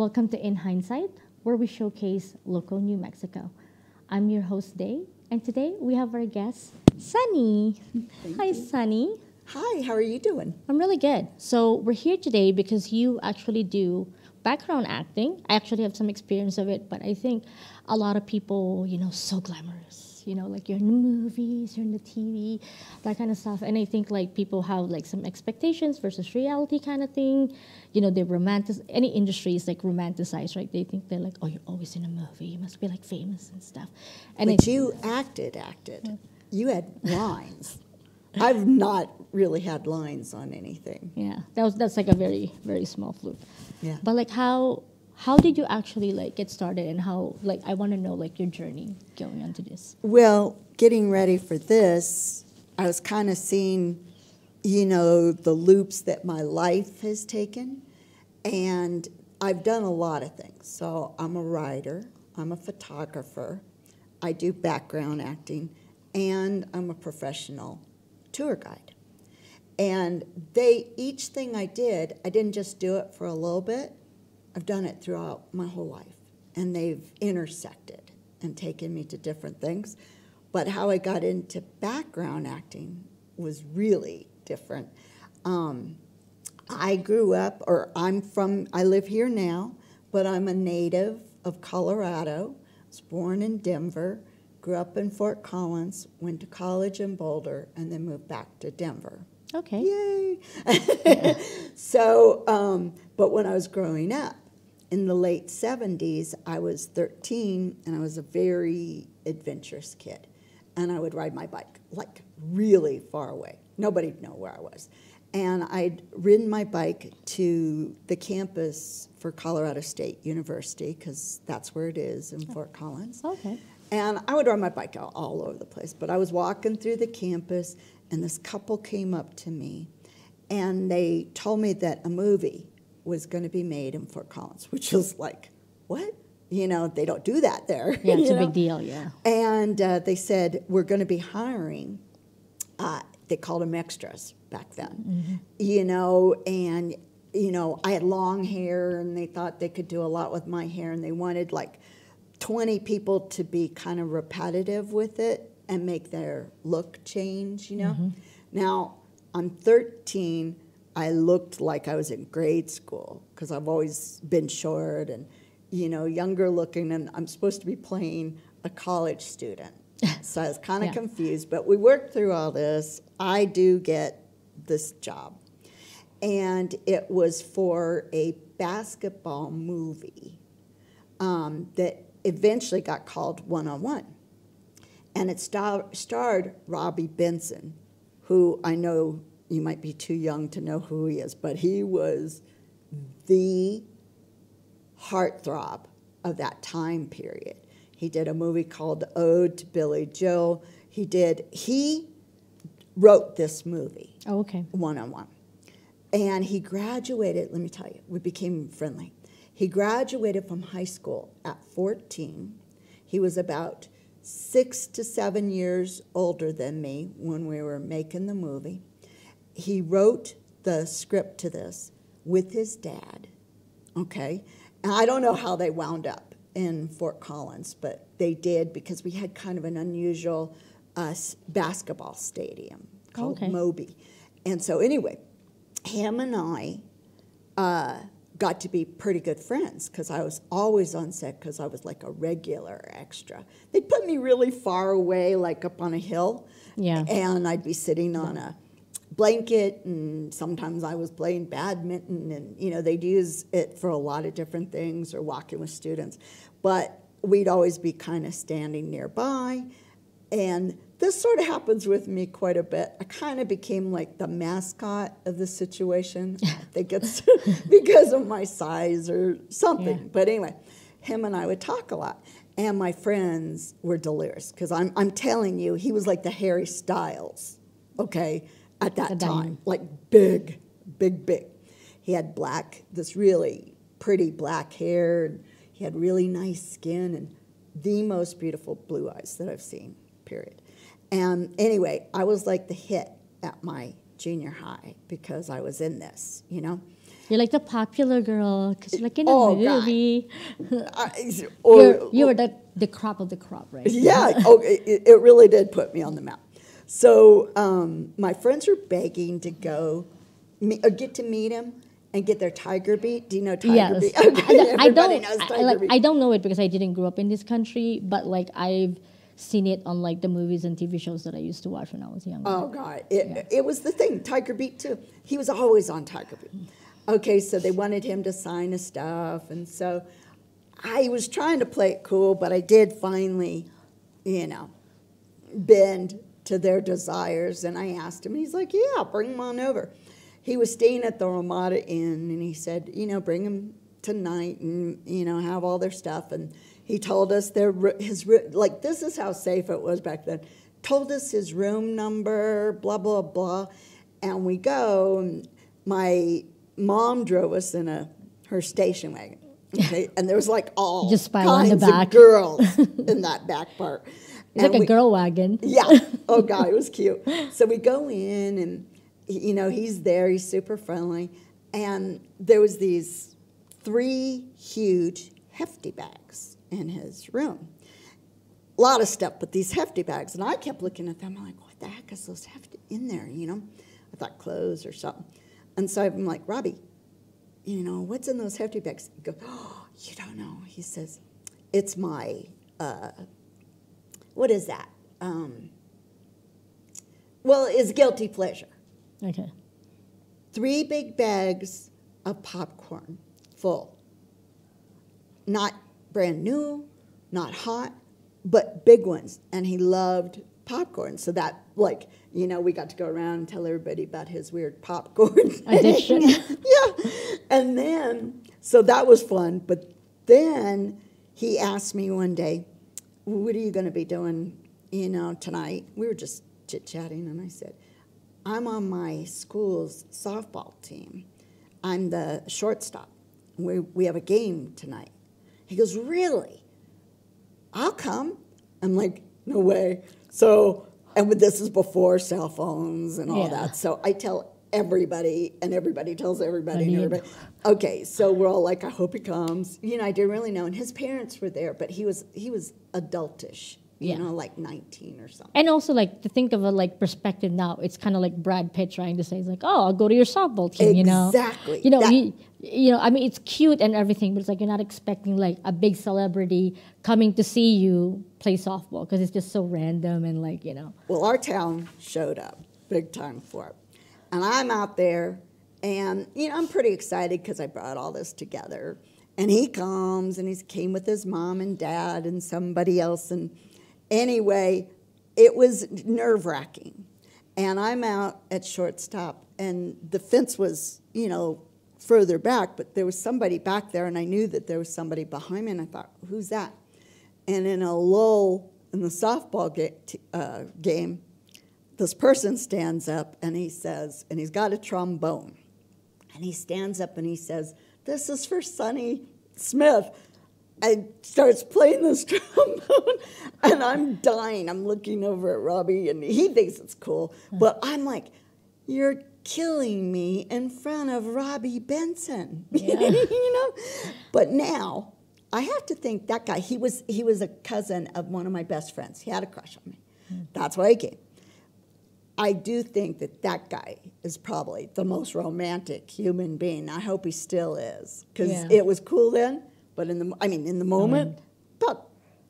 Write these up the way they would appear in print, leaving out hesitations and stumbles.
Welcome to In Hindsight, where we showcase local New Mexico. I'm your host, Day, and today we have our guest, Sunny. Hi, Sunny. Hi, how are you doing? I'm really good. So we're here today because you actually do background acting. I actually have some experience of it, but I think a lot of people, so glamorous. Like you're in the movies, you're in the TV, that kind of stuff. And I think like people have like some expectations versus reality kind of thing. They romanticize, any industry is like romanticized, right? They think they're like, oh, you're always in a movie. You must be like famous and stuff. And But you acted. You had lines. I've not really had lines on anything. Yeah, that's like a very, very small fluke. Yeah. But like how did you actually like get started, and how, like, I want to know like your journey going onto this. Well, getting ready for this, I was kind of seeing, the loops that my life has taken. And I've done a lot of things. So I'm a writer, I'm a photographer, I do background acting, and I'm a professional tour guide. And each thing I did, I didn't just do it for a little bit. I've done it throughout my whole life. And they've intersected and taken me to different things. But how I got into background acting was really different. I grew up, I live here now, but I'm a native of Colorado. I was born in Denver, grew up in Fort Collins, went to college in Boulder, and then moved back to Denver. Okay. Yay! Yeah. So, but when I was growing up, in the late 70s, I was 13, and I was a very adventurous kid. And I would ride my bike, like, really far away. Nobody'd know where I was. And I'd ridden my bike to the campus for Colorado State University, because that's where it is in Fort Collins. Okay. And I would ride my bike all over the place. But I was walking through the campus, and this couple came up to me, and they told me that a movie was going to be made in Fort Collins, which was like, what? They don't do that there. Yeah, it's a big deal, yeah. And they said, we're going to be hiring, they called them extras back then, and, I had long hair, and they thought they could do a lot with my hair, and they wanted like 20 people to be kind of repetitive with it and make their look change, Now, I'm 13, I looked like I was in grade school because I've always been short and, younger looking, and I'm supposed to be playing a college student. So I was kind of confused, but we worked through all this. I do get this job. And it was for a basketball movie that eventually got called One-on-One. And it starred Robbie Benson, who I know you might be too young to know who he is, but he was the heartthrob of that time period. He did a movie called Ode to Billy Joel. He wrote this movie. Oh, okay. One-on-One. And he graduated, let me tell you, we became friendly. He graduated from high school at 14. He was about 6 to 7 years older than me when we were making the movie. He wrote the script to this with his dad, okay? And I don't know how they wound up in Fort Collins, but they did because we had kind of an unusual basketball stadium called Moby. And so anyway, him and I got to be pretty good friends because I was always on set because I was like a regular extra. They'd put me really far away, like up on a hill, and I'd be sitting on a blanket, and sometimes I was playing badminton, and they'd use it for a lot of different things or walking with students. But we'd always be kind of standing nearby, and this sort of happens with me quite a bit. I kind of became like the mascot of the situation. I think it's because of my size or something. Yeah. But anyway, him and I would talk a lot. And my friends were delirious because I'm telling you, he was like the Harry Styles, okay, at that time. Like big, big, big. He had this really pretty black hair, and he had really nice skin and the most beautiful blue eyes that I've seen, period. And anyway, I was like the hit at my junior high because I was in this, You're like the popular girl because you're like in a Oh, God. movie. Or, You were the crop of the crop, right? yeah, it really did put me on the map. So my friends were begging to go or get to meet him and get their tiger beat. Do you know tiger Yes. beat? Okay, everybody knows tiger beat. I don't know it because I didn't grow up in this country, but like I've seen it on like the movies and TV shows that I used to watch when I was younger. Oh, God. It was the thing. Tiger Beat, too. He was always on Tiger Beat. Okay, so they wanted him to sign his stuff. And so I was trying to play it cool, but I did finally, bend to their desires. And I asked him, and he's like, yeah, bring him on over. He was staying at the Ramada Inn, and he said, bring him tonight and, have all their stuff. And he told us this is how safe it was back then. Told us his room number, blah, blah, blah. And we go, and my mom drove us in her station wagon. Okay? And there was like all Just pile on the kinds back. of girls in that back part. It's like a girl wagon. Yeah. Oh, God, it was cute. So we go in, and, he's there. He's super friendly. And there was these 3 huge hefty bags in his room. A lot of stuff, but these hefty bags. And I kept looking at them. I'm like, what the heck is those hefty in there, I thought clothes or something. And so I'm like, Robbie, what's in those hefty bags? He goes, oh, you don't know. He says, it's my, what is that? It's guilty pleasure. Okay. 3 big bags of popcorn full. Not brand new, not hot, but big ones. And he loved popcorn. So that, we got to go around and tell everybody about his weird popcorn addiction. Yeah. And then, so that was fun. But then he asked me one day, what are you going to be doing, tonight? We were just chit-chatting, and I said, I'm on my school's softball team. I'm the shortstop. We have a game tonight. He goes, really? I'll come. I'm like, no way. So, and this is before cell phones and all that. So I tell everybody, and everybody tells everybody. And everybody. Okay, so we're all like, I hope he comes. I didn't really know. And his parents were there, but he was adultish. Like 19 or something. And also, to think of a perspective now, it's kind of like Brad Pitt trying to say, it's like, oh, I'll go to your softball team. Exactly. I mean, it's cute and everything, but it's like you're not expecting like a big celebrity coming to see you play softball because it's just so random and Well, our town showed up big time for it, and I'm out there, and I'm pretty excited because I brought all this together, and he comes, and he came with his mom and dad and somebody else, and anyway, it was nerve-wracking. And I'm out at shortstop, and the fence was, further back, but there was somebody back there, and I knew that there was somebody behind me, and I thought, who's that? And in a lull in the softball game, this person stands up, and he says, and he's got a trombone, and he stands up, and he says, this is for Sonny Smith. And starts playing this trombone, and I'm dying. I'm looking over at Robbie, and he thinks it's cool. But I'm like, you're killing me in front of Robbie Benson. Yeah. But now, I have to think that guy, he was a cousin of one of my best friends. He had a crush on me. That's why I came. I do think that guy is probably the most romantic human being. I hope he still is, because it was cool then. But in the moment, that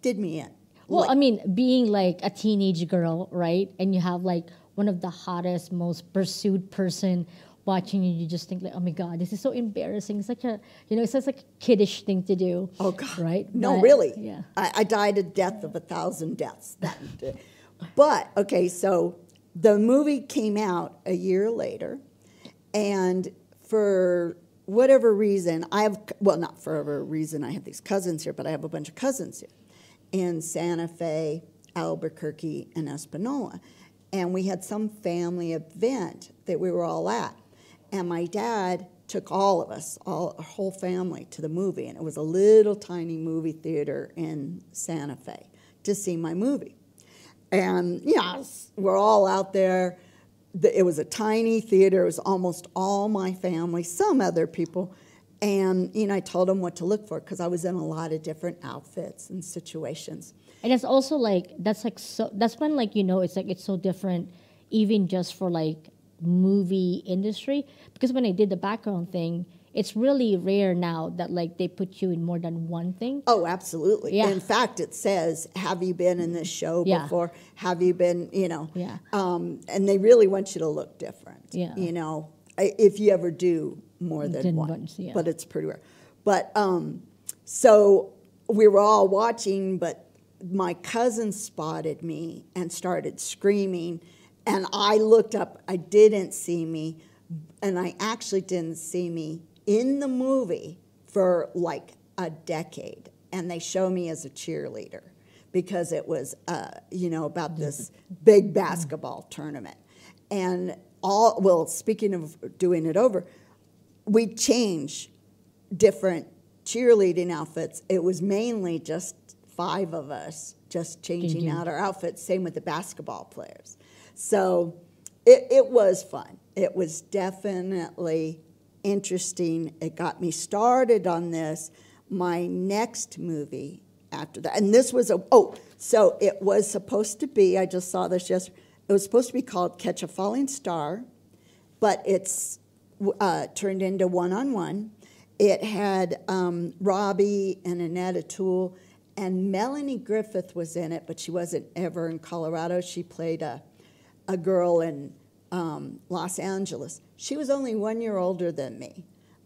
did me in. Well, being like a teenage girl, right? And you have like one of the hottest, most pursued person watching you, you just think like, oh my God, this is so embarrassing. It's such a, it's such like a kiddish thing to do. Oh God. Right? No, but, really. Yeah. I died a death of 1,000 deaths. But, okay, so the movie came out a year later, and for whatever reason, not for whatever reason, I have these cousins here, but I have a bunch of cousins here in Santa Fe, Albuquerque, and Espanola. And we had some family event that we were all at. And my dad took all of us, our whole family, to the movie. And it was a little tiny movie theater in Santa Fe to see my movie. And, we're all out there. it was a tiny theater. It was almost all my family, some other people. And, I told them what to look for because I was in a lot of different outfits and situations. And it's also like that's when like it's so different, even just for like movie industry, because when I did the background thing, it's really rare now that like they put you in more than one thing. Oh, absolutely. Yeah. In fact, it says, have you been in this show before? Have you been, Yeah. And they really want you to look different. Yeah. If you ever do more than one. Once, yeah. But it's pretty rare. But so we were all watching, but my cousin spotted me and started screaming. And I looked up. I didn't see me. And I actually didn't see me in the movie for like a decade. And they show me as a cheerleader because it was, about this big basketball tournament. And speaking of doing it over, we changed different cheerleading outfits. It was mainly just 5 of us just changing out our outfits, same with the basketball players. So it was fun. It was definitely interesting. It got me started on this. My next movie after that, and this was so it was supposed to be, I just saw this yesterday, it was supposed to be called Catch a Falling Star, but it's turned into One-on-One. It had Robbie and Annette O'Toole, and Melanie Griffith was in it, but she wasn't ever in Colorado. She played a girl in Los Angeles. She was only 1 year older than me.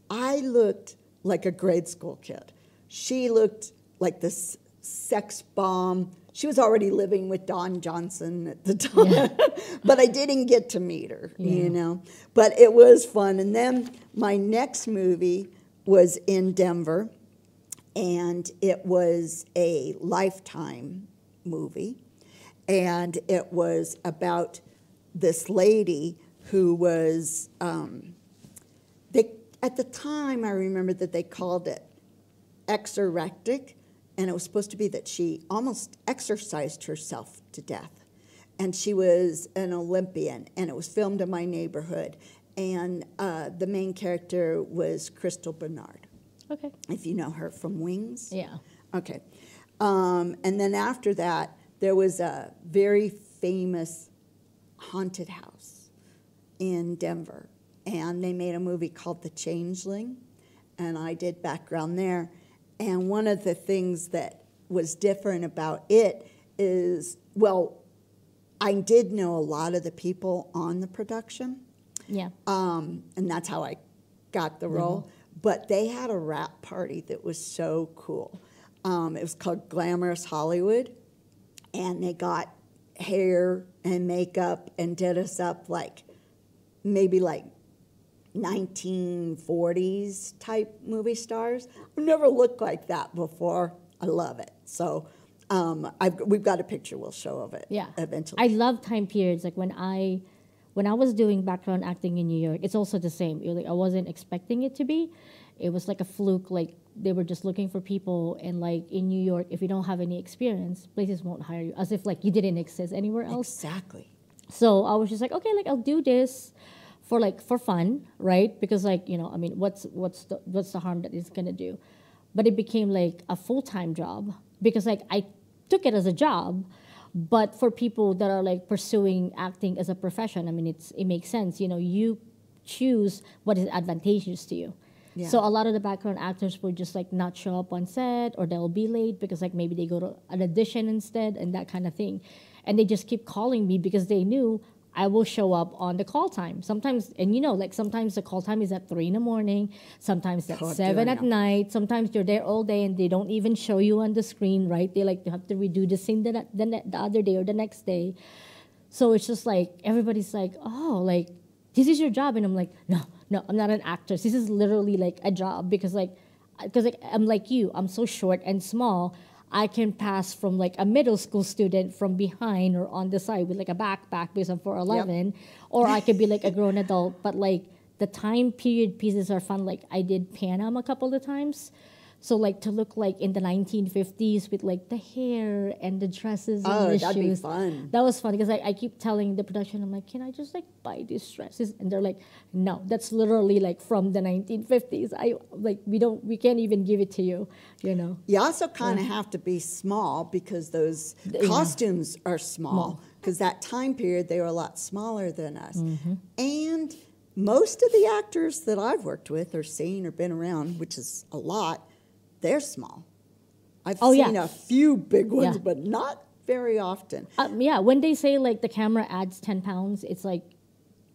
I looked like a grade school kid. She looked like this sex bomb. She was already living with Don Johnson at the time, but I didn't get to meet her, But it was fun. And then my next movie was in Denver, and it was a Lifetime movie, and it was about this lady who was, at the time I remember that they called it exorectic, and it was supposed to be that she almost exercised herself to death. And she was an Olympian, and it was filmed in my neighborhood. And the main character was Crystal Bernard. Okay. If you know her from Wings. Yeah. Okay. And then after that, there was a very famous haunted house in Denver. And they made a movie called The Changeling, and I did background there. And one of the things that was different about it is, I did know a lot of the people on the production. Yeah. And that's how I got the role. But they had a wrap party that was so cool. It was called Glamorous Hollywood. And they got hair and makeup and did us up maybe 1940s type movie stars. I've never looked like that before. I love it. So we've got a picture we'll show of it eventually. I love time periods. Like when I was doing background acting in New York, it's also the same. I wasn't expecting it to be. It was like a fluke. Like they were just looking for people, and like in New York, if you don't have any experience, places won't hire you, as if like you didn't exist anywhere else. Exactly. So I was just like, okay, like I'll do this for fun, right? Because what's the harm that it's gonna do? But it became like a full-time job because like I took it as a job, but for people that are like pursuing acting as a profession, it makes sense. You choose what is advantageous to you. Yeah. So a lot of the background actors will just like not show up on set, or they'll be late because like maybe they go to an audition instead and that kind of thing. And they just keep calling me because they knew I will show up on the call time. Sometimes, and sometimes the call time is at 3 a.m, sometimes at 7 at night. Sometimes you're there all day and they don't even show you on the screen, right? They have to redo the scene the other day or the next day. So it's just like, everybody's like, oh, like, this is your job. And I'm like, no, I'm not an actress. This is literally like a job because I'm like you. I'm so short and small. I can pass from like a middle school student from behind or on the side with like a backpack because I'm 4'11", or I could be like a grown adult. But like the time period pieces are fun. Like I did Pan Am a couple of times, So like to look like in the 1950s with like the hair and the dresses and the that'd shoes. be fun. That was fun because I keep telling the production, I'm like, can I just like buy these dresses? And they're like, no, that's literally like from the 1950s. We can't even give it to you, you know. You also kind of have to be small because those costumes are small. Because that time period, they were a lot smaller than us. And most of the actors that I've worked with or seen or been around, which is a lot, they're small. I've seen a few big ones, but not very often. When they say like the camera adds 10 pounds, it's like,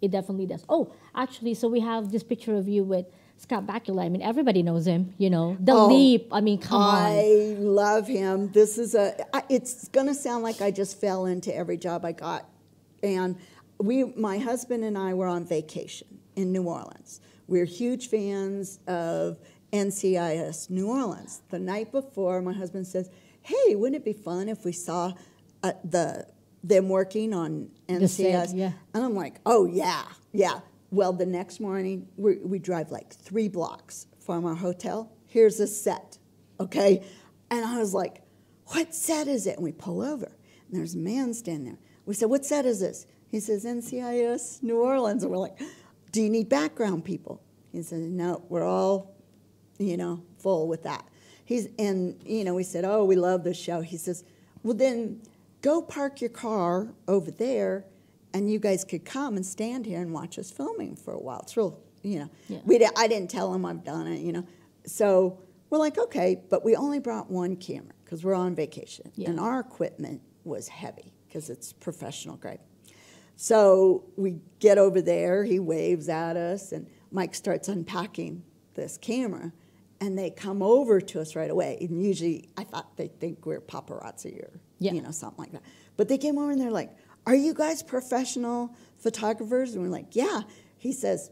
it definitely does. Oh, actually, so we have this picture of you with Scott Bakula. I mean, everybody knows him, you know. The Leap, I mean, come on. I love him. This is it's going to sound like I just fell into every job I got. And my husband and I were on vacation in New Orleans. We're huge fans of NCIS New Orleans. The night before, my husband says, hey, wouldn't it be fun if we saw them working on NCIS? And I'm like, oh, yeah. Well, the next morning, we drive like 3 blocks from our hotel. Here's a set, okay? And I was like, what set is it? And we pull over, and there's a man standing there. We said, what set is this? He says, NCIS New Orleans. And we're like, do you need background people? He says, no, we're all, full with that. We said, oh, we love this show. He says, well, then go park your car over there, and you guys could come and stand here and watch us filming for a while. It's real, I didn't tell him I've done it, So we're like, okay, but we only brought one camera because we're on vacation. And our equipment was heavy because it's professional grade. So we get over there, he waves at us, and Mike starts unpacking this camera, and they come over to us right away. And usually I thought they think we're paparazzi or, something like that. But they came over and they're like, are you guys professional photographers? And we're like, yeah. He says,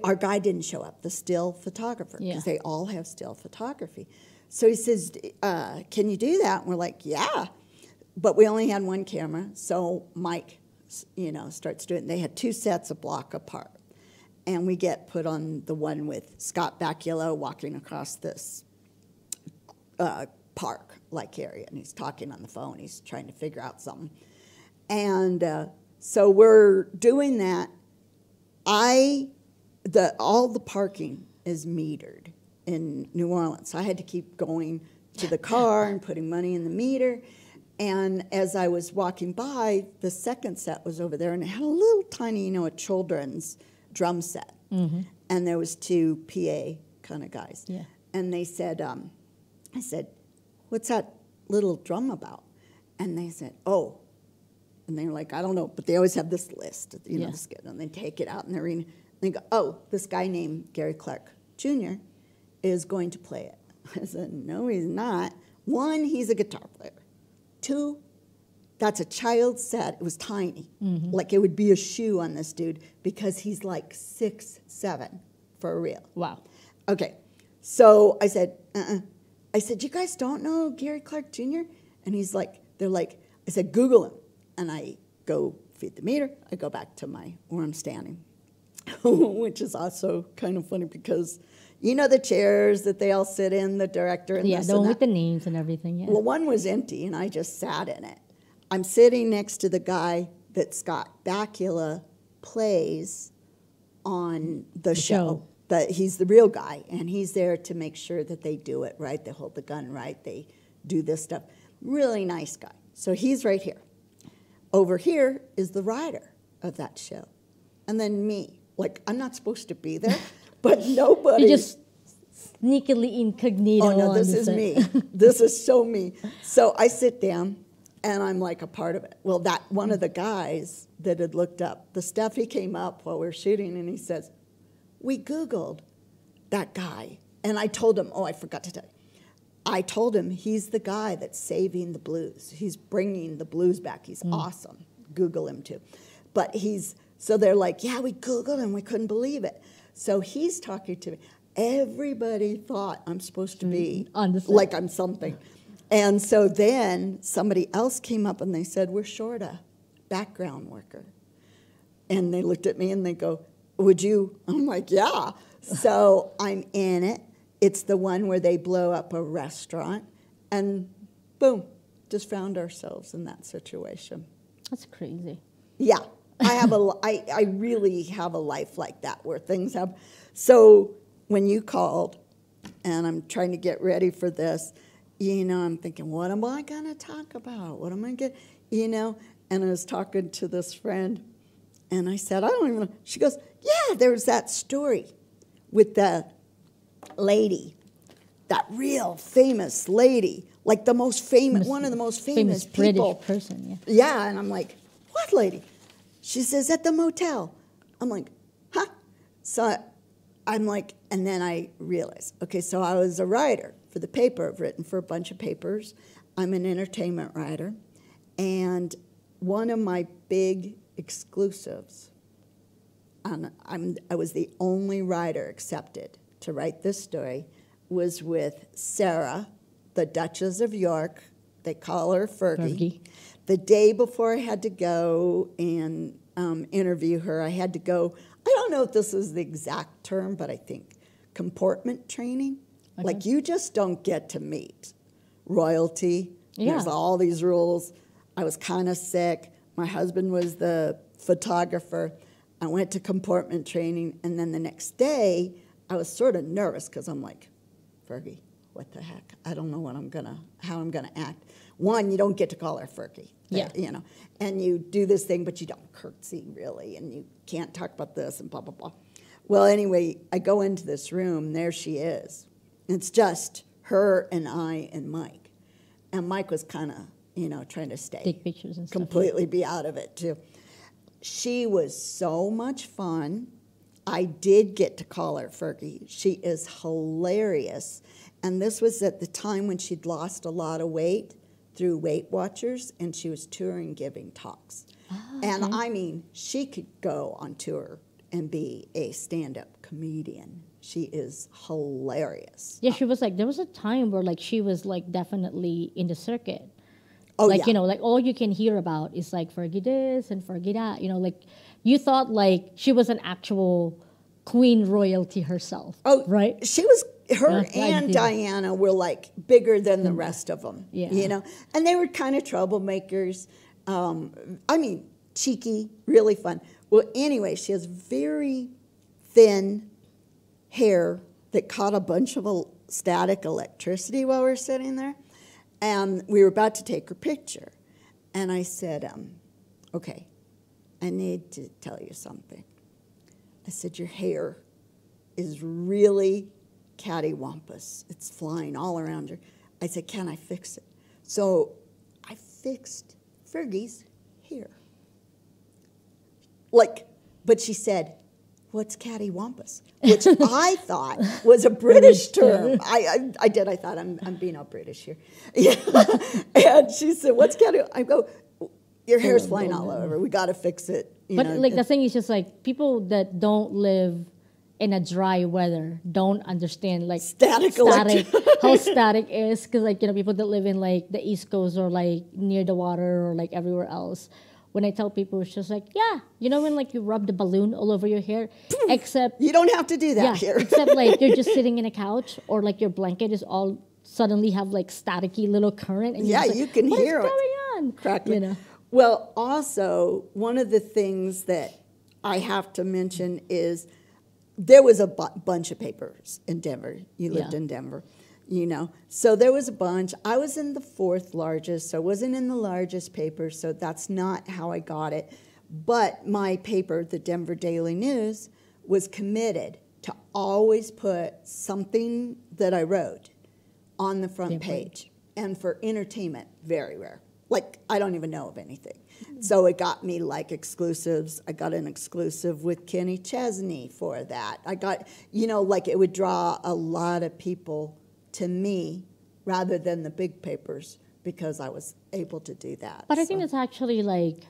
our guy didn't show up, the still photographer, because they all have still photography. So he says, can you do that? And we're like, yeah. But we only had one camera, so Mike, starts doing it. They had 2 sets a block apart. And we get put on the one with Scott Bakula walking across this park-like area, and he's talking on the phone. He's trying to figure out something. And so we're doing that. All the parking is metered in New Orleans. So I had to keep going to the car and putting money in the meter. And as I was walking by, the second set was over there, and it had a little tiny, a children's drum set. And there was 2 PA kind of guys. And they said, I said, what's that little drum about? And they said, oh. And they were like, I don't know, but they always have this list, the skit, and they take it out in the arena. And they go, oh, this guy named Gary Clark Jr. is going to play it. I said, no, he's not. 1, he's a guitar player. 2, that's a child set. It was tiny. Like it would be a shoe on this dude because he's like 6'7" for real. Wow. Okay. So I said, I said, you guys don't know Gary Clark Jr.? And they're like, I said, Google him. And I go feed the meter. I go back to where I'm standing, which is also kind of funny because the chairs that they all sit in, the director and this the one and with the names and everything. Well, one was empty, and I just sat in it. I'm sitting next to the guy that Scott Bakula plays on the show. He's the real guy, and he's there to make sure that they do it right. They hold the gun right. They do this stuff. Really nice guy. So he's right here. Over here is the writer of that show. And then me. Like, I'm not supposed to be there, but nobody. You just sneakily incognito. Oh, no, this is me. This is so me. So I sit down, and I'm like a part of it. Well, one of the guys that had looked up the stuff, he came up while we were shooting, and he says, we Googled that guy. And I told him, I forgot to tell you. I told him he's the guy that's saving the blues. He's bringing the blues back. He's awesome. Google him, too. But so they're like, yeah, we Googled him. We couldn't believe it. So he's talking to me. Everybody thought I'm supposed to be like I'm something. And so then somebody else came up and they said, we're short a background worker. And they looked at me and they go, would you? I'm like, yeah. So I'm in it. It's the one where they blow up a restaurant, and boom, just found ourselves in that situation. That's crazy. Yeah, I really have a life like that where things have. So when you called, and I'm trying to get ready for this, I'm thinking, what am I going to talk about? What am I going to, And I was talking to this friend, and I said, I don't even know. She goes, yeah, there's that story with the lady, that real famous lady, like the most famous, one of the most famous people. British person, yeah. Yeah, and I'm like, what lady? She says, at the motel. I'm like, huh? So I'm like, and then I realized, okay, so I was a writer for the paper. I've written for a bunch of papers. I'm an entertainment writer. And one of my big exclusives, I was the only writer accepted to write this story, was with Sarah, the Duchess of York. They call her Fergie. The day before I had to go and interview her, I had to go, I don't know if this is the exact term, but I think comportment training. Okay. Like, you just don't get to meet royalty. Yeah. There's all these rules. I was kind of sick. My husband was the photographer. I went to comportment training, and then the next day, I was sort of nervous because I'm like, Fergie, what the heck? I don't know how I'm gonna act. One, you don't get to call her Fergie. Yeah. And you do this thing, but you don't curtsy really, and you can't talk about this and blah, blah, blah. Well, anyway, I go into this room, there she is. It's just her and I and Mike. And Mike was kind of, trying to stay. Take pictures and stuff. Completely be out of it, too. She was so much fun. I did get to call her Fergie. She is hilarious. And this was at the time when she'd lost a lot of weight through Weight Watchers, and she was touring giving talks. Oh, okay. And I mean, she could go on tour and be a stand-up comedian. She is hilarious. Yeah, she was like, there was a time where like she was like definitely in the circuit. Oh, like, yeah. Like all you can hear about is like Fergie this and Fergie that, like you thought like she was an actual queen royalty herself. Oh, right? She was, her and Diana were like bigger than the rest of them, and they were kind of troublemakers. I mean, cheeky, really fun. Well, anyway, she has very thin hair that caught a bunch of static electricity while we were sitting there. And we were about to take her picture. And I said, okay, I need to tell you something. I said, your hair is really cattywampus. It's flying all around her. I said, can I fix it? So I fixed Fergie's hair. But she said, what's cattywampus? Which I thought was a British term. I did. I thought, I'm being all British here. Yeah. And she said, what's catty? I go, your hair's flying all over. We got to fix it. But the thing is just like people that don't live in a dry weather don't understand like static how static is, because like people that live in like the East Coast or like near the water or like everywhere else. When I tell people, it's just like, when like you rub the balloon all over your hair, except you don't have to do that here. Except like you're just sitting in a couch, or like your blanket is all suddenly have like staticky little current, and you can hear what's going on? Crackling. Well, also one of the things that I have to mention is there was a bunch of papers in Denver. You lived in Denver. So there was a bunch. I was in the fourth largest, so I wasn't in the largest paper, so that's not how I got it. But my paper, the Denver Daily News, was committed to always put something that I wrote on the front page. And for entertainment, very rare. Like, I don't even know of anything. So it got me, like, exclusives. I got an exclusive with Kenny Chesney for that. I got, like, it would draw a lot of people to me rather than the big papers because I was able to do that. But I think that's actually like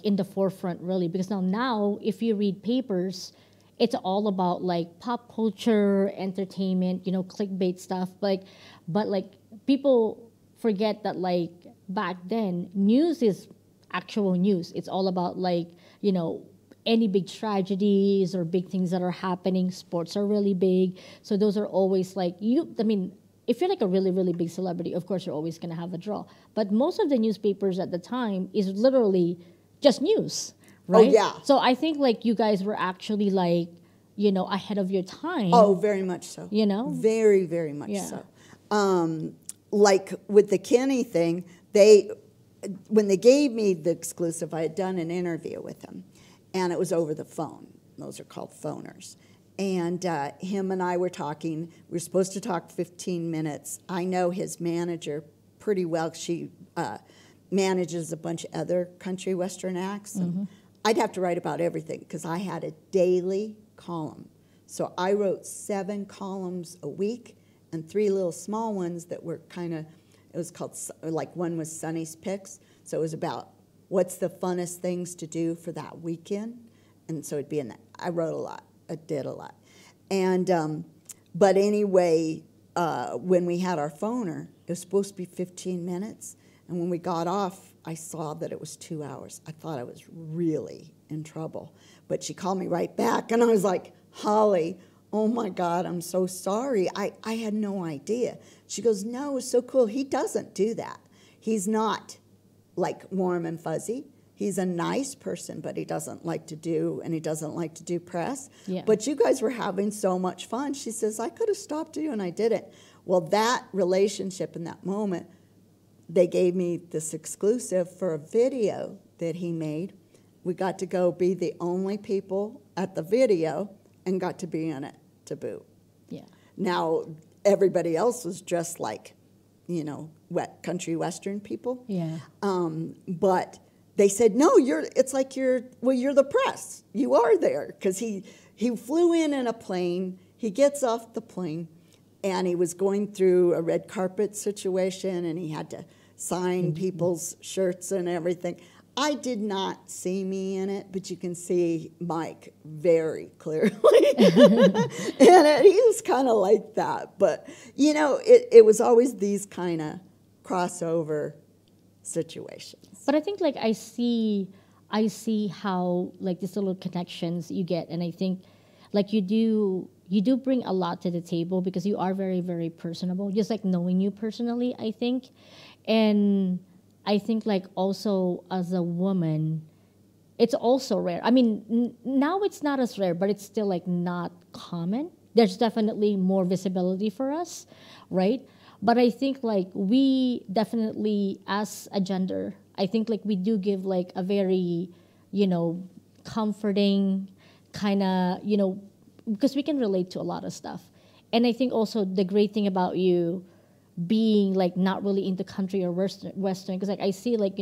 in the forefront really, because now if you read papers, it's all about like pop culture, entertainment, clickbait stuff. But like people forget that like back then news is actual news. It's all about like, any big tragedies or big things that are happening. Sports are really big. So those are always like, if you're like a really, really big celebrity, of course you're always going to have a draw. But most of the newspapers at the time is literally just news, right? Oh, yeah. So I think like you guys were actually like, ahead of your time. Oh, very much so. Very, very much so. Like with the Kenny thing, when they gave me the exclusive, I had done an interview with him, and it was over the phone. Those are called phoners. And him and I were talking. We were supposed to talk 15 minutes. I know his manager pretty well. She manages a bunch of other country western acts. And I'd have to write about everything because I had a daily column. So I wrote 7 columns a week and 3 little small ones that were kind of, it was called, like one was Sonny's Picks. So it was about what's the funnest things to do for that weekend. And so it'd be in that. I wrote a lot. I did a lot. And, but anyway, when we had our phoner, it was supposed to be 15 minutes. And when we got off, I saw that it was 2 hours. I thought I was really in trouble. But she called me right back, and I was like, Holly, oh my God, I'm so sorry. I had no idea. She goes, no, it's so cool. He doesn't do that. He's not like warm and fuzzy. He's a nice person, but he doesn't like to do, and he doesn't like to do press. Yeah. But you guys were having so much fun. She says, I could have stopped you, and I didn't. Well, that relationship in that moment, they gave me this exclusive for a video that he made. We got to go be the only people at the video and got to be in it to boot. Yeah. Now, everybody else was just like, country western people. Yeah. But they said, no, it's like you're the press. You are there. Because he flew in a plane. He gets off the plane, and he was going through a red carpet situation, and he had to sign people's shirts and everything. I did not see me in it, but you can see Mike very clearly. And he was kind of like that. But, it was always these kind of crossover situations. But I think, like, I see how, like, these little connections you get. And I think, like, you do bring a lot to the table because you are very, very personable, just like knowing you personally, I think. And I think, like, also as a woman, it's also rare. I mean, now it's not as rare, but it's still, like, not common. There's definitely more visibility for us, right? But I think, like, we definitely, as a gender, I think, like, we do give, like, a very, comforting kind of, because we can relate to a lot of stuff. And I think also the great thing about you being like not really into country or western, because like I see like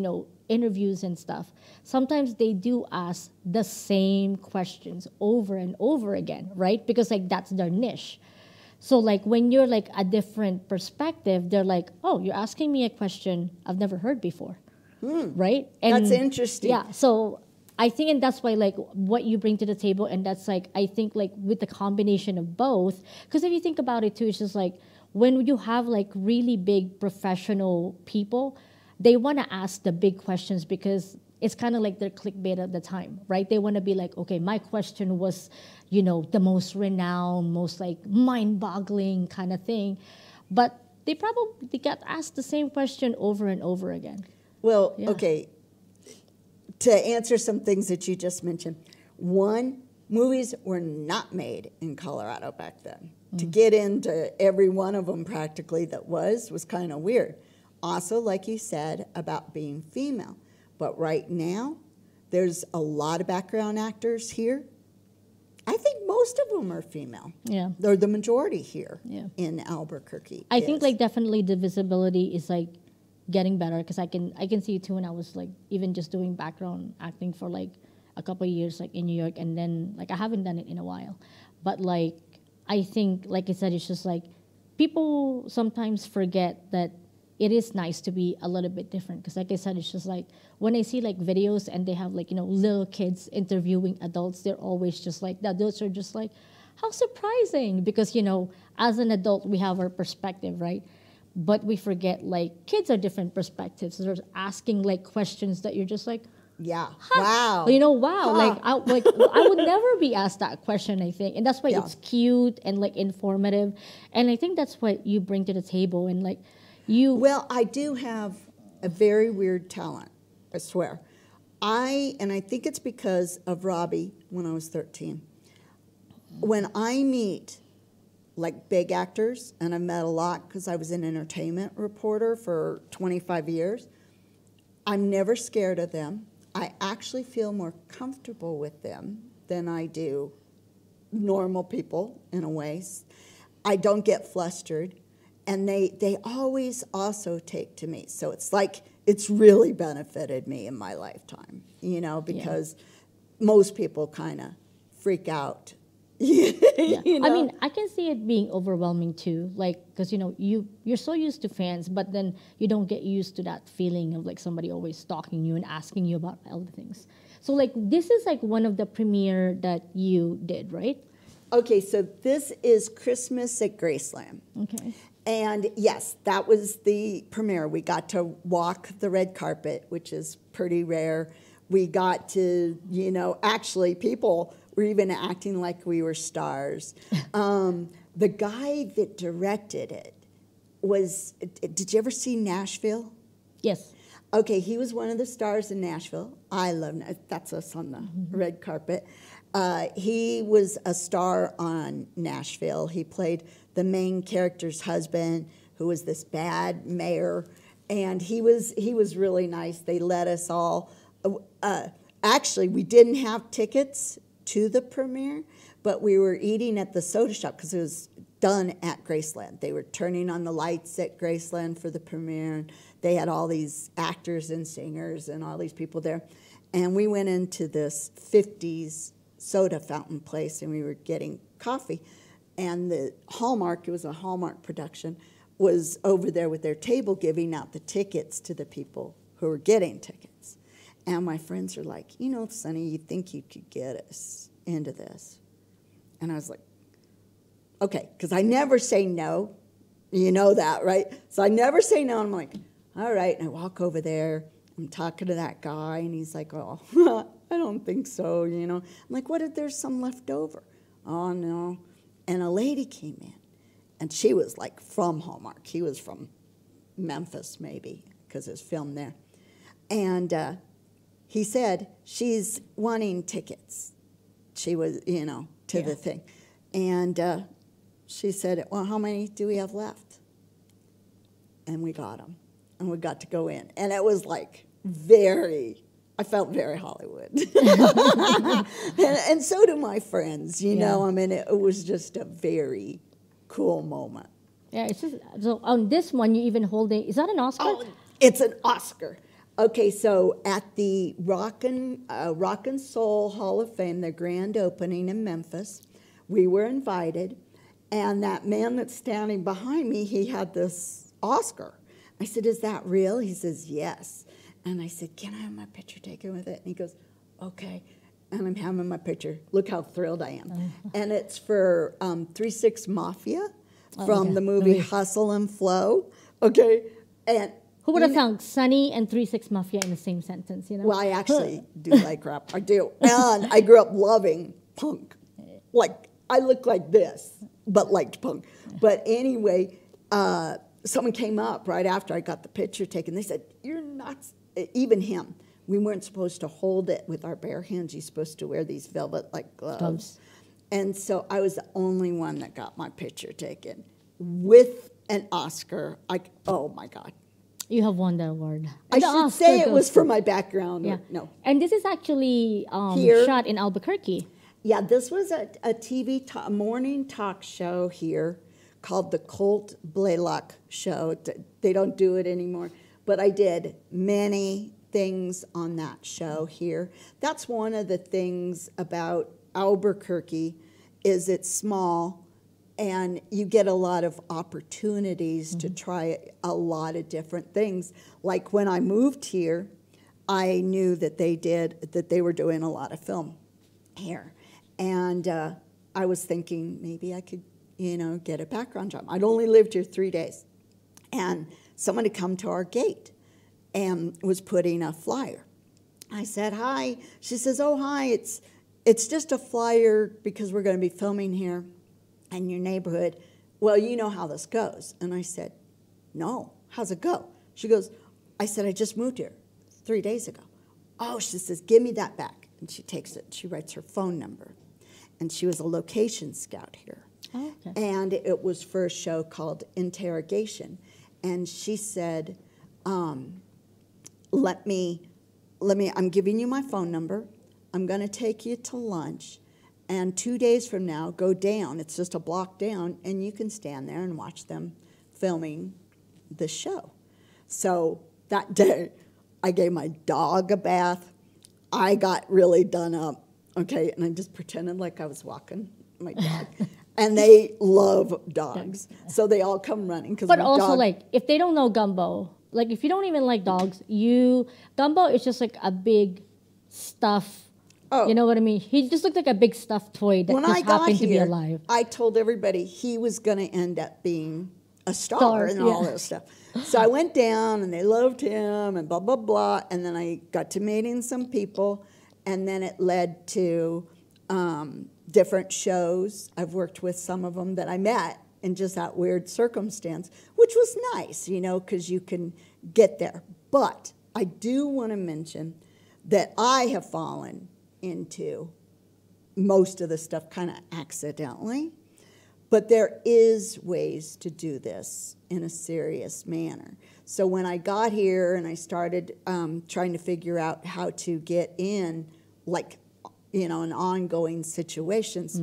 interviews and stuff, sometimes they do ask the same questions over and over again, right? Because like that's their niche. So like when you're like a different perspective, they're like, oh, you're asking me a question I've never heard before, right? And that's interesting. Yeah, so I think, and that's why like what you bring to the table, and that's like I think like with the combination of both, because if you think about it too, it's just like when you have like really big professional people, they want to ask the big questions because it's kind of like their clickbait at the time, right? They want to be like, okay, my question was, the most renowned, most like mind-boggling kind of thing. But they probably got asked the same question over and over again. Well, yeah. Okay, to answer some things that you just mentioned, one, movies were not made in Colorado back then. To get into every one of them practically that was kind of weird. Also, like you said, about being female. But right now, there's a lot of background actors here. I think most of them are female. Yeah. They're the majority here in Albuquerque. I think like definitely the visibility is like getting better because I can see it too when I was like even just doing background acting for like a couple of years like in New York, and then like I haven't done it in a while. But like I think, like I said, it's just like people sometimes forget that it is nice to be a little bit different. Because like I said, it's just like when I see like videos and they have like, little kids interviewing adults, they're always just like, the adults are just like, how surprising. Because, as an adult, we have our perspective, right? But we forget like kids are different perspectives. So they're asking like questions that you're just like, Yeah. Wow. You know, wow. Huh. I would never be asked that question, I think. And that's why Yeah. it's cute and like informative. And I think that's what you bring to the table. And like you, Well, I do have a very weird talent, I swear. And I think it's because of Robbie when I was 13. When I meet like big actors, and I've met a lot because I was an entertainment reporter for 25 years, I'm never scared of them. I actually feel more comfortable with them than I do normal people in a way. I don't get flustered, and they always also take to me. So it's like it's really benefited me in my lifetime, you know, because most people kind of freak out. yeah. You know? I mean, I can see it being overwhelming too. Like, because, you know, you're so used to fans, but then you don't get used to that feeling of like somebody always stalking you and asking you about other things. So like, this is like one of the premiere that you did, right? Okay, so this is Christmas at Graceland. Okay. And yes, that was the premiere. We got to walk the red carpet, which is pretty rare. We got to, you know, actually people were even acting like we were stars. The guy that directed it was, did you ever see Nashville? Yes. Okay, he was one of the stars in Nashville. I love, that's us on the red carpet. He was a star on Nashville. He played the main character's husband, who was this bad mayor, and he was really nice. They let us all. Actually, we didn't have tickets to the premiere, but we were eating at the soda shop because it was done at Graceland. They were turning on the lights at Graceland for the premiere. And they had all these actors and singers and all these people there. And we went into this 50s soda fountain place, and we were getting coffee. And the Hallmark, it was a Hallmark production, was over there with their table giving out the tickets to the people who were getting tickets. And my friends are like, you know, Sonny, you think you could get us into this? And I was like, okay, because I never say no. You know that, right? So I never say no. And I'm like, all right. And I walk over there. I'm talking to that guy, and he's like, oh, I don't think so, you know. I'm like, what if there's some left over? Oh, no. And a lady came in, and she was like from Hallmark. He was from Memphis, maybe, because it's filmed there. And he said, she's wanting tickets. She was, you know, to the thing. And she said, well, how many do we have left? And we got them. And we got to go in. And it was like I felt very Hollywood. and so do my friends, you know. I mean, it was just a very cool moment. Yeah, it's just, so on this one, you even holding, is that an Oscar? Oh, it's an Oscar. Okay, so at the Rockin' Soul Hall of Fame, the grand opening in Memphis, we were invited, and that man that's standing behind me, he had this Oscar. I said, is that real? He says, yes. And I said, can I have my picture taken with it? And he goes, okay. And I'm having my picture. Look how thrilled I am. And it's for 3-6 Mafia from the movie Hustle and Flow. Okay, and who would have found Sonny and 3-6 Mafia in the same sentence, you know? well, I actually do like rap. I do. And I grew up loving punk. Like, I look like this, but liked punk. But anyway, someone came up right after I got the picture taken. They said, you're nuts. Even him. We weren't supposed to hold it with our bare hands. You're supposed to wear these velvet-like gloves. And so I was the only one that got my picture taken with an Oscar. Oh, my God. You have won the award. I should say it was for my background. Yeah. No. And this is actually shot in Albuquerque. Yeah, this was a TV morning talk show here called the Colt Blaylock Show. They don't do it anymore. But I did many things on that show here. That's one of the things about Albuquerque is it's small, and you get a lot of opportunities to try a lot of different things. Like when I moved here, I knew that they were doing a lot of film here. And I was thinking maybe I could, you know, get a background job. I'd only lived here 3 days. And someone had come to our gate and was putting a flyer I said, hi. She says, oh, hi. It's just a flyer because we're going to be filming here in your neighborhood. Well, you know how this goes. And I said, no. How's it go? She goes, I said, I just moved here 3 days ago. Oh, she says, give me that back. And she takes it. She writes her phone number. And she was a location scout here. Oh, okay. And it was for a show called Interrogation. And she said, I'm giving you my phone number. I'm going to take you to lunch. And 2 days from now, go down. It's just a block down. And you can stand there and watch them filming the show. So that day, I gave my dog a bath. I got really done up, okay? And I just pretended like I was walking my dog. And they love dogs. So they all come running. But also, like, if they don't know Gumbo, like, if you don't even like dogs, Gumbo is just like a big stuff. Oh. You know what I mean? He just looked like a big stuffed toy that just happened to be alive. I told everybody he was going to end up being a star and all that stuff. So I went down, and they loved him, and blah, blah, blah. And then I got to meeting some people, and then it led to different shows. I've worked with some of them that I met in just that weird circumstance, which was nice, you know, because you can get there. But I do want to mention that I have fallen into most of the stuff kind of accidentally, but there is ways to do this in a serious manner. So when I got here and I started trying to figure out how to get in, like, you know, in ongoing situations,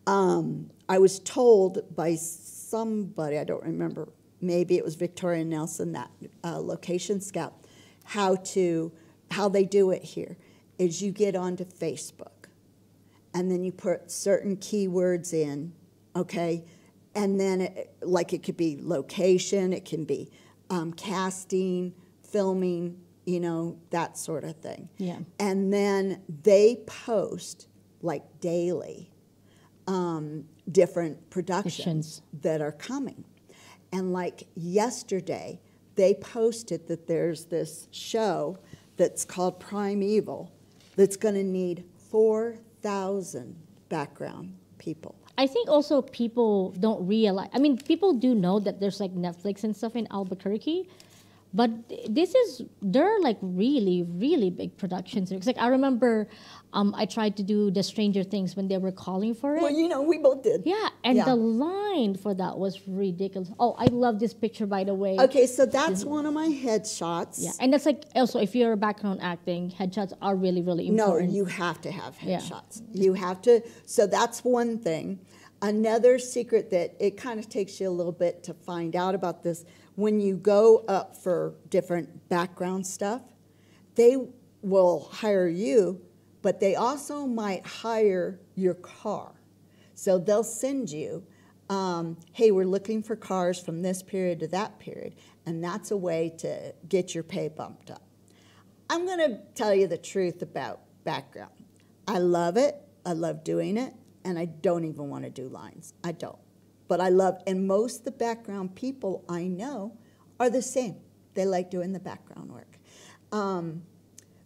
I was told by somebody, I don't remember, maybe it was Victoria Nelson, that location scout, how they do it here is you get onto Facebook, and then you put certain keywords in, okay? And then, it could be location, it can be casting, filming, you know, that sort of thing. Yeah. And then they post, like, daily, different productions that are coming. And, like, yesterday, they posted that there's this show that's called Primeval that's going to need 4,000 background people. I think also people don't realize, I mean, people do know that there's like Netflix and stuff in Albuquerque, but they're like really, really big productions. It's like, I remember I tried to do the Stranger Things when they were calling for it. Well, you know, we both did. Yeah, and the line for that was ridiculous. Oh, I love this picture, by the way. Okay, so that's one of my headshots. Yeah, and that's like, also, if you're background acting, headshots are really, really important. No, you have to have headshots. Yeah. You have to, so that's one thing. Another secret that it kind of takes you a little bit to find out about this, when you go up for different background stuff, they will hire you, but they also might hire your car. So they'll send you, hey, we're looking for cars from this period to that period, and that's a way to get your pay bumped up. I'm going to tell you the truth about background. I love it. I love doing it. And I don't even want to do lines. I don't. But I love, and most of the background people I know are the same. They like doing the background work.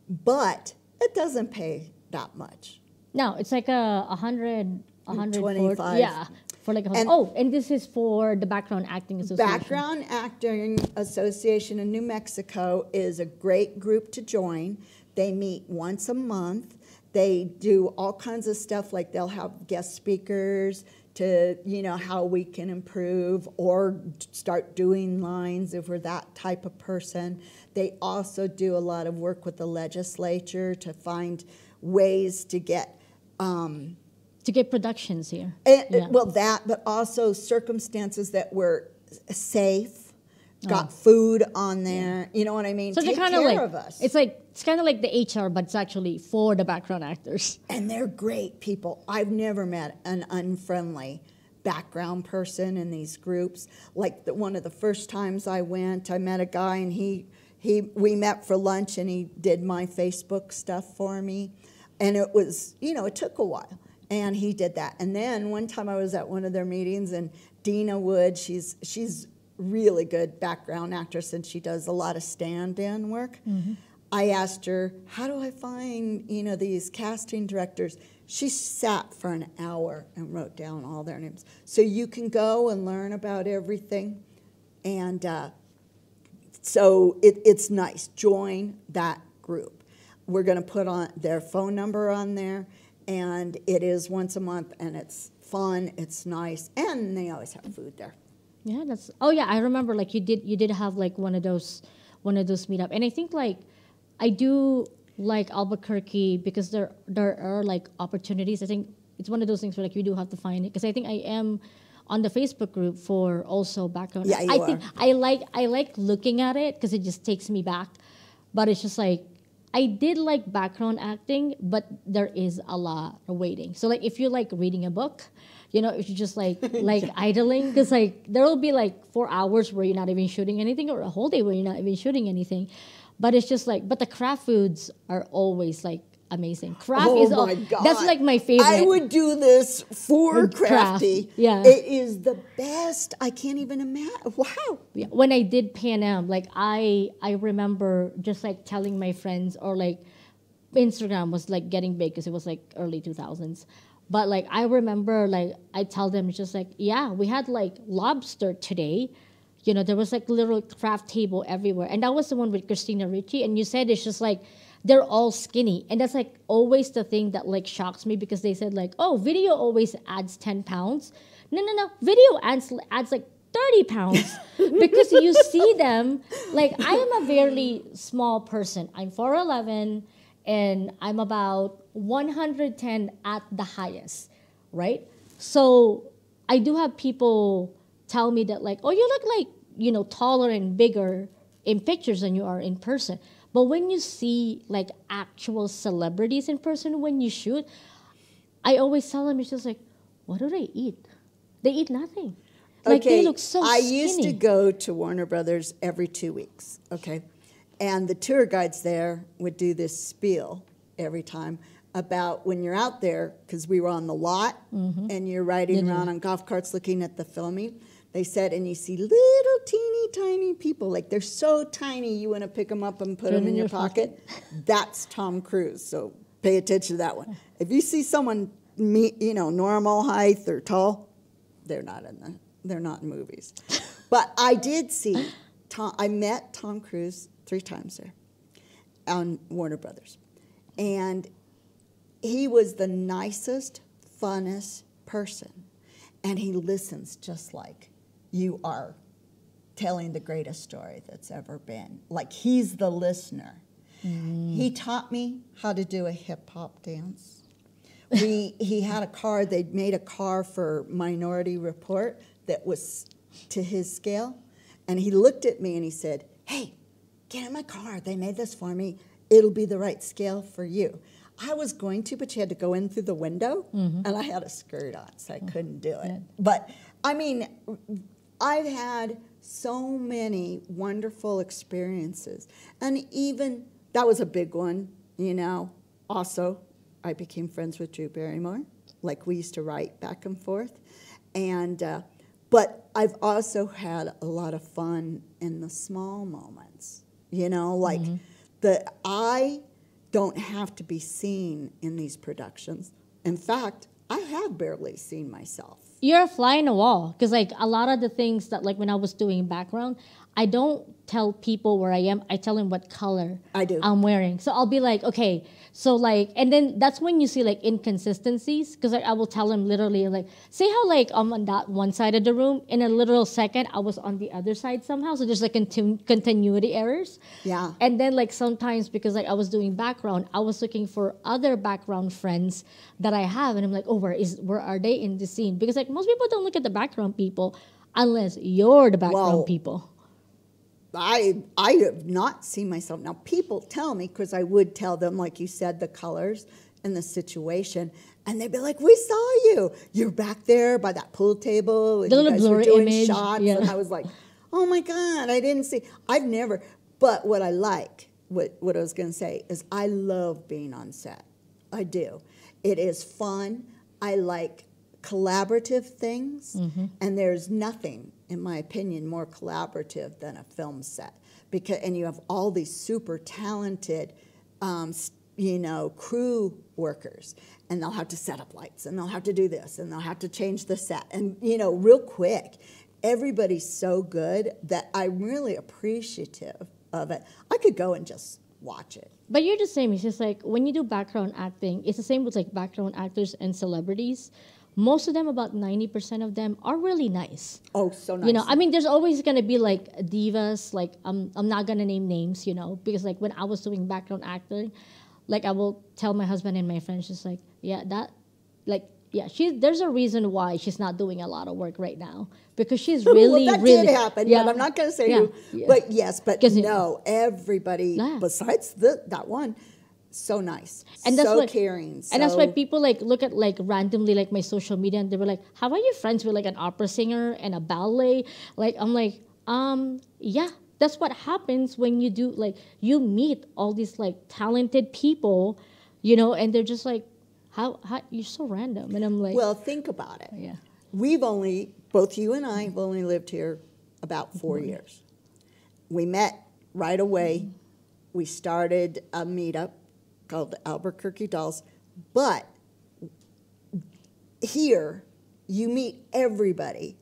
But it doesn't pay that much. No, it's like 125. Yeah. For like and this is for the Background Acting Association. Background Acting Association in New Mexico is a great group to join. They meet once a month. They do all kinds of stuff, like they'll have guest speakers to, you know, how we can improve or start doing lines if we're that type of person. They also do a lot of work with the legislature to find ways to get productions here. Well, that, but also circumstances that were safe. Got food on there, you know what I mean? So Take care of us. It's kind of like the HR, but it's actually for the background actors. And they're great people. I've never met an unfriendly background person in these groups. Like one of the first times I went, I met a guy, and we met for lunch, and he did my Facebook stuff for me. And it was, you know, it took a while. And he did that. And then one time I was at one of their meetings, and Dina Wood, she's really good background actress, and she does a lot of stand-in work. I asked her, how do I find, these casting directors? She sat for an hour and wrote down all their names. So you can go and learn about everything. And so it's nice. Join that group. We're going to put on their phone number on there. And it is once a month, and it's fun, it's nice, and they always have food there. Yeah, I remember like you did have like one of those meetup. And I think like I do like Albuquerque because there are like opportunities. I think it's one of those things where like you do have to find it, because I think I am on the Facebook group for also background. Yeah, I think I like looking at it because it just takes me back. But it's just like I did like background acting, but there is a lot of waiting. So like if you're like reading a book, if you just like idling, because like there will be like 4 hours where you're not even shooting anything, or a whole day where you're not even shooting anything. But it's just like, but the craft foods are always like amazing. Craft oh is my God. That's like my favorite. I would do this for Crafty. Yeah, it is the best. I can't even imagine. Wow. Yeah. When I did Pan Am, like I remember just like telling my friends, or like Instagram was like getting big because it was like early 2000s. But like I remember like I tell them just like, yeah, we had like lobster today. There was like little craft table everywhere, and that was the one with Christina Ricci. And you said it's just like they're all skinny, and that's like always the thing that like shocks me, because they said like, oh, video always adds 10 pounds. No, video adds like 30 pounds because you see them. Like I am a very small person. I'm 4'11", and I'm about 110 at the highest, right? So I do have people tell me that like, oh, you look like, taller and bigger in pictures than you are in person. But when you see like actual celebrities in person when you shoot, I always tell them, it's just like, what do they eat? They eat nothing. Like okay, they look so I skinny. used to go to Warner Brothers every 2 weeks, okay? And the tour guides there would do this spiel every time about when you're out there, because we were on the lot, and you're riding around on golf carts looking at the filming. They said, and you see little teeny tiny people, like they're so tiny you want to pick them up and put them in your pocket. That's Tom Cruise, so pay attention to that one. If you see someone, normal height or tall, they're not in movies. But I did see I met Tom Cruise 3 times there on Warner Brothers, and he was the nicest, funnest person, and he listens just like you are telling the greatest story that's ever been. Like he's the listener. He taught me how to do a hip-hop dance. He had a car, they'd made a car for Minority Report that was to his scale, and he looked at me and he said, hey, get in my car, they made this for me, it'll be the right scale for you. I was going to, but you had to go in through the window, and I had a skirt on, so I couldn't do it. But, I mean, I've had so many wonderful experiences. And even, that was a big one, Also, I became friends with Drew Barrymore. Like, we used to write back and forth. And, but I've also had a lot of fun in the small moments, like I don't have to be seen in these productions. In fact, I have barely seen myself. You're a fly in the wall, because like a lot of the things that like when I was doing background, I don't tell people where I am. I tell them what color I'm wearing. So I'll be like, okay, so like, and then that's when you see like inconsistencies, because like, I will tell them literally like, say how like I'm on that one side of the room, in a literal second I was on the other side somehow. So there's like continuity errors. Yeah. And then like sometimes, because like I was doing background, I was looking for other background friends that I have, and I'm like, oh, where are they in the scene? Because like most people don't look at the background people unless you're the background people. I have not seen myself. Now, people tell me, because I would tell them, like you said, the colors and the situation, and they'd be like, we saw you. You're back there by that pool table, and you guys were doing image. Shots, and I was like, oh, my God, I didn't see. I've never, but what I like, what I was going to say, is I love being on set. I do. It is fun. I like collaborative things, and there's nothing, in my opinion, more collaborative than a film set, because and you have all these super talented, crew workers, and they'll have to set up lights, and they'll have to do this, and they'll have to change the set, and real quick. Everybody's so good that I'm really appreciative of it. I could go and just watch it. But you're the same. It's just like when you do background acting, it's the same with like background actors and celebrities. Most of them, about 90% of them, are really nice. Oh, so nice. I mean, there's always gonna be like divas. Like I'm not gonna name names, because like when I was doing background acting, like I will tell my husband and my friends, just like, there's a reason why she's not doing a lot of work right now, because she's really, well, that really did happen, but I'm not going to say who. Yeah. But yes, everybody besides that one, so nice, and that's so caring, and that's why people like look at like randomly like my social media, and they were like, "How are you friends with like an opera singer and a ballet?" Like I'm like, yeah. That's what happens when you do like you meet all these like talented people, and they're just like, how you're so random, and I'm like, well, think about it. Yeah, both you and I have only lived here about 4 years. We met right away. We started a meetup called Albuquerque Dolls, but here you meet everybody,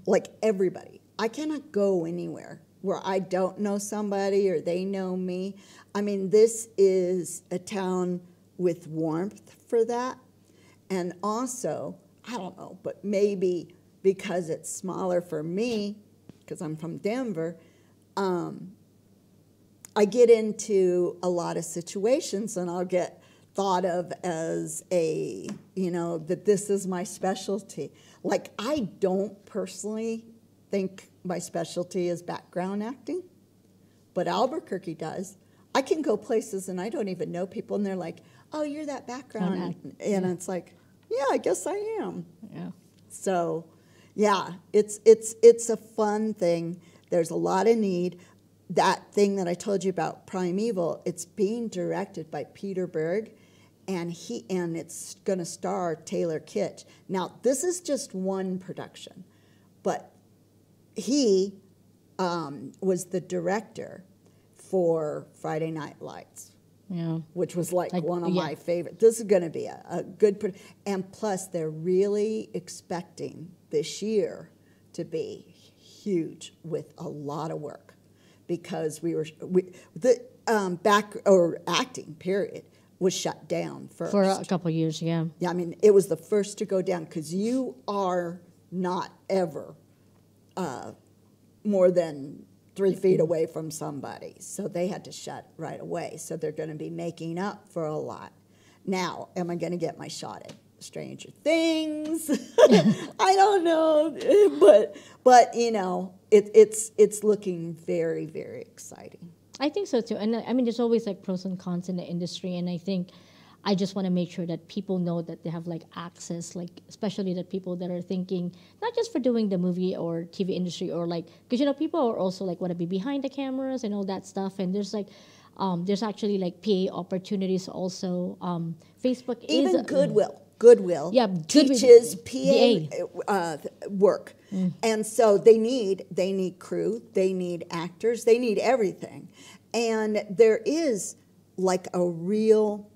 like everybody. I cannot go anywhere where I don't know somebody or they know me. I mean, this is a town with warmth for that. And also, I don't know, but maybe because it's smaller for me, because I'm from Denver, I get into a lot of situations and I'll get thought of as that this is my specialty. Like, I don't personally think my specialty is background acting, but Albuquerque does. I can go places and I don't even know people, and they're like, "Oh, you're that background," and it's like, "Yeah, I guess I am." Yeah. So, yeah, it's a fun thing. There's a lot of need. That thing that I told you about, Primeval, it's being directed by Peter Berg, and it's going to star Taylor Kitsch. Now, this is just one production, but he was the director for Friday Night Lights, which was like one of my favorite. This is going to be a good, and plus they're really expecting this year to be huge with a lot of work, because the acting period was shut down first for a couple of years. Yeah, I mean, it was the first to go down, because you are not ever more than 3 feet away from somebody. So they had to shut right away. So they're going to be making up for a lot. Now, am I going to get my shot at Stranger Things? I don't know. But it's looking very, very exciting. I think so too. And I mean, there's always like pros and cons in the industry, and I think I just want to make sure that people know that they have like access, like especially the people that are thinking not just for doing the movie or TV industry, or like, because people are also like want to be behind the cameras and all that stuff, and there's like there's actually like PA opportunities also. Facebook even is Goodwill teaches PA work, and so they need crew, they need actors, they need everything, and there is like a real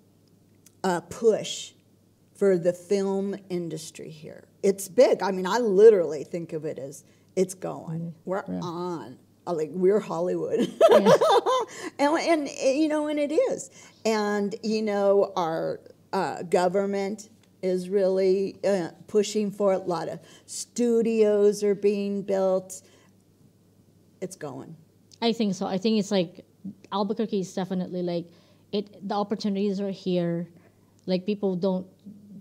push for the film industry here. It's big. I mean, I literally think of it as it's going. We're on. Like, we're Hollywood. Yeah. and it is. And, our government is really pushing for it. A lot of studios are being built. It's going. I think so. I think it's like Albuquerque is definitely like the opportunities are here. Like, people don't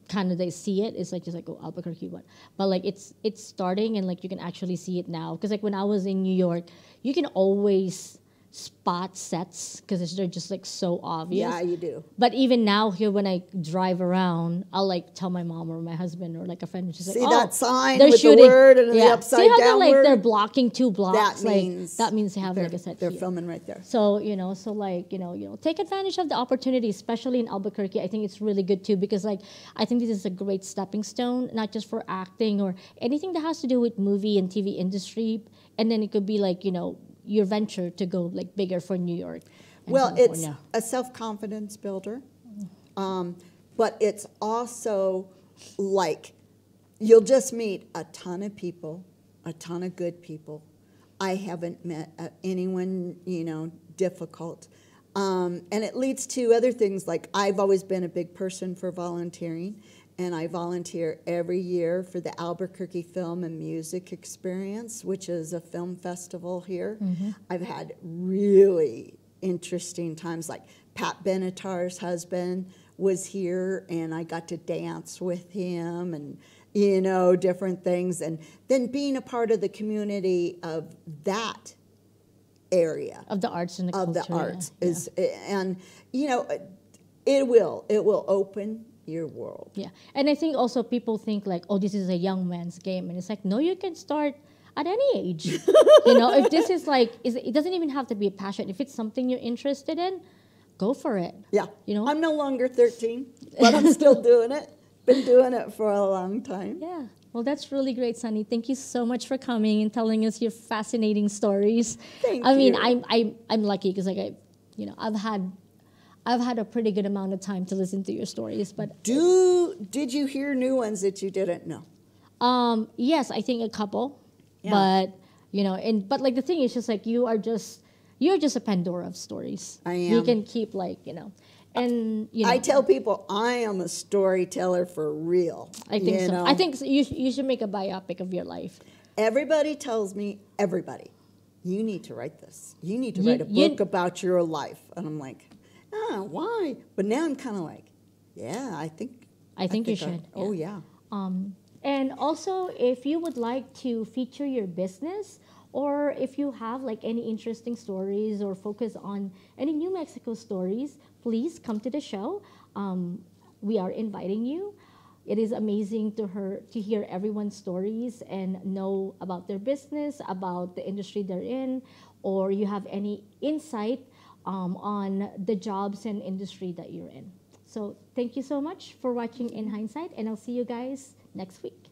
they see it. It's like just like, oh, Albuquerque, what? But like it's starting, and like you can actually see it now. Because like when I was in New York, you can always spot sets because they're just like so obvious. Yeah, you do. But even now here, when I drive around, I'll like tell my mom or my husband or like a friend, she's like, see that sign with the word and the upside down. See how they're blocking 2 blocks? That means they have like a set. They're here. Filming right there. So take advantage of the opportunity, especially in Albuquerque. I think it's really good too, because like I think this is a great stepping stone, not just for acting or anything that has to do with movie and TV industry. And then it could be like your venture to go like bigger for New York and Well, it's California? a self-confidence builder, but it's also like you'll just meet a ton of people, a ton of good people. I haven't met anyone, difficult. And it leads to other things like I've always been a big person for volunteering, and I volunteer every year for the Albuquerque Film and Music Experience, which is a film festival here. I've had really interesting times, like Pat Benatar's husband was here, and I got to dance with him and, different things. And then being a part of the community of that area Of the arts and the culture. of the arts Yeah. is, and it will open your world. Yeah, and I think also people think like, oh, this is a young man's game, and it's like, no, you can start at any age. If this is like, it doesn't even have to be a passion. If it's something you're interested in, go for it. Yeah, You know? I'm no longer 13, but I'm still doing it. Been doing it for a long time. Yeah. Well, that's really great, Sunny. Thank you so much for coming and telling us your fascinating stories. Thank I mean, you. I'm lucky because like I've had a pretty good amount of time to listen to your stories, but Did you hear new ones that you didn't know? yes, I think a couple, Yeah. but but like the thing is just like you're just a Pandora of stories. I You am. can keep and I tell people I am a storyteller for real. I think you so. know? I think you should make a biopic of your life. Everybody tells me, you need to write this. You need to You- write a you- book about your life. And I'm like, why? But now I'm kind of like, yeah, I think You should. Oh, yeah. And also, if you would like to feature your business, or if you have like any interesting stories or focus on any New Mexico stories, please come to the show. We are inviting you. It is amazing to hear everyone's stories and know about their business, about the industry they're in, or you have any insight on the jobs and industry that you're in. So thank you so much for watching In Hindsight, and I'll see you guys next week.